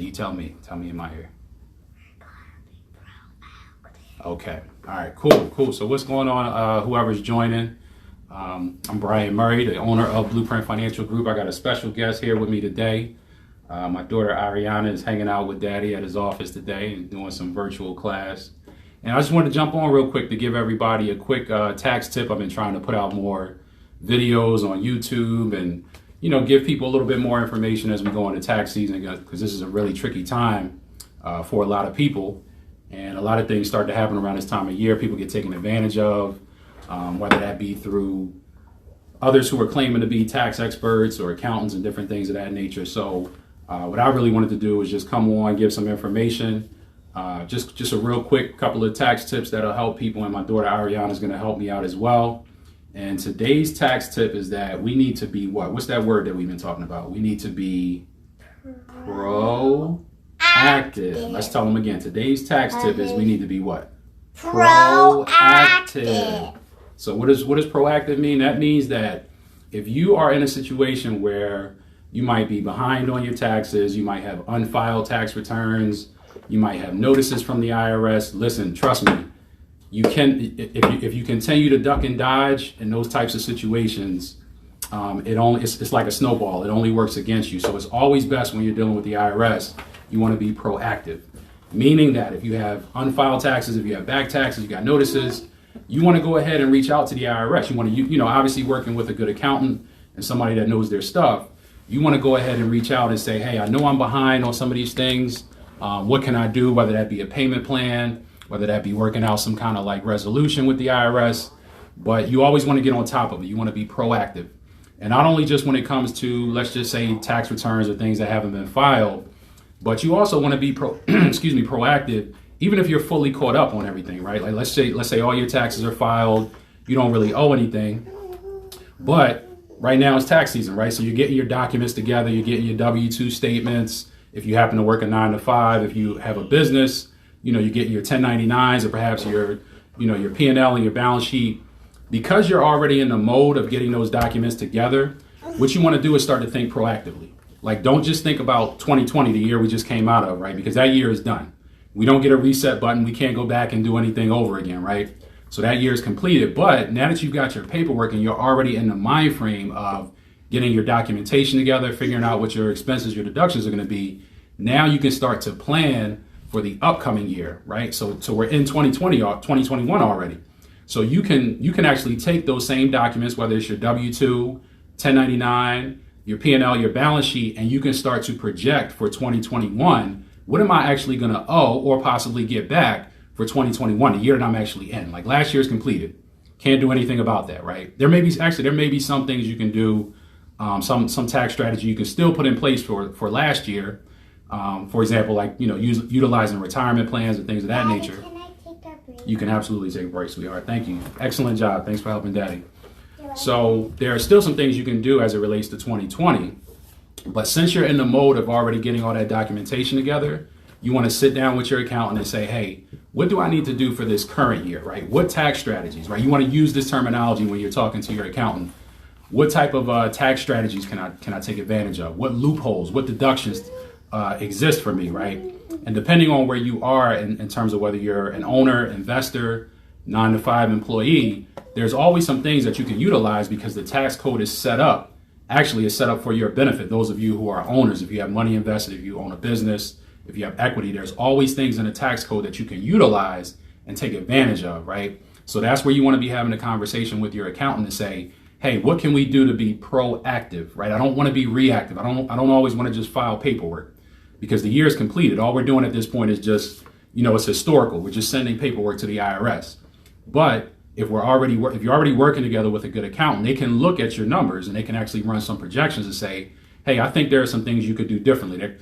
You tell me in my ear. Okay. All right. Cool. So what's going on? Whoever's joining, I'm Brian Murray, the owner of Blueprint Financial Group. I got a special guest here with me today. My daughter Ariana is hanging out with Daddy at his office today and doing some virtual class. And I just wanted to jump on real quick to give everybody a quick tax tip. I've been trying to put out more videos on YouTube and, give people a little bit more information as we go into tax season, because this is a really tricky time for a lot of people. And a lot of things start to happen around this time of year. People get taken advantage of, whether that be through others who are claiming to be tax experts or accountants and different things of that nature. So what I really wanted to do is just come on, give some information, just a real quick couple of tax tips that'll help people. And my daughter Ariana is going to help me out as well. And today's tax tip is that we need to be what? What's that word that we've been talking about? We need to be proactive. Let's tell them again. Today's tax tip is we need to be what? Proactive. So what does proactive mean? That means that if you are in a situation where you might be behind on your taxes, you might have unfiled tax returns, you might have notices from the IRS. Listen, trust me, you can, if you continue to duck and dodge in those types of situations, it's like a snowball. It only works against you. So it's always best when you're dealing with the IRS, you want to be proactive. Meaning that if you have unfiled taxes, if you have back taxes, you got notices, you want to go ahead and reach out to the IRS. You want to, obviously working with a good accountant and somebody that knows their stuff, you want to go ahead and reach out and say, hey, I know I'm behind on some of these things. What can I do? Whether that be a payment plan, whether that be working out some kind of like resolution with the IRS, but you always want to get on top of it. You want to be proactive. And not only just when it comes to, let's just say, tax returns or things that haven't been filed, but you also want to be proactive, even if you're fully caught up on everything, right? Like let's say all your taxes are filed, you don't really owe anything, but right now it's tax season, right? So you're getting your documents together, you're getting your W-2 statements. If you happen to work a 9 to 5, if you have a business, you're getting your 1099s or perhaps your P&L and your balance sheet. Because you're already in the mode of getting those documents together, what you want to do is start to think proactively. Like, don't just think about 2020, the year we just came out of, right? Because that year is done. We don't get a reset button. We can't go back and do anything over again, right? So that year is completed. But now that you've got your paperwork and you're already in the mind frame of getting your documentation together, figuring out what your expenses, your deductions are going to be, now you can start to plan for the upcoming year, right? So we're in 2020 or 2021 already. So you can actually take those same documents, whether it's your W-2, 1099, your P&L, your balance sheet, and you can start to project for 2021. What am I actually going to owe or possibly get back for 2021, the year that I'm actually in? Like last year's completed. Can't do anything about that, right? There may be some things you can do, some tax strategy you can still put in place for last year. For example, like, utilizing retirement plans and things of that nature. Can I take a break? You can absolutely take a break, sweetheart. Thank you. Excellent job. Thanks for helping Daddy. So there are still some things you can do as it relates to 2020. But since you're in the mode of already getting all that documentation together, you want to sit down with your accountant and say, hey, what do I need to do for this current year, right? What tax strategies, right? You want to use this terminology when you're talking to your accountant. What type of tax strategies can I take advantage of? What loopholes, what deductions exist for me, right? And depending on where you are in terms of whether you're an owner, investor, 9 to 5 employee, there's always some things that you can utilize because the tax code is set up for your benefit. Those of you who are owners, if you have money invested, if you own a business, if you have equity, there's always things in the tax code that you can utilize and take advantage of, right? So that's where you want to be having a conversation with your accountant to say, hey, what can we do to be proactive, right? I don't want to be reactive. I don't always want to just file paperwork because the year is completed. All we're doing at this point is just, it's historical. We're just sending paperwork to the IRS. But if you're already working together with a good accountant, they can look at your numbers and they can actually run some projections and say, hey, I think there are some things you could do differently.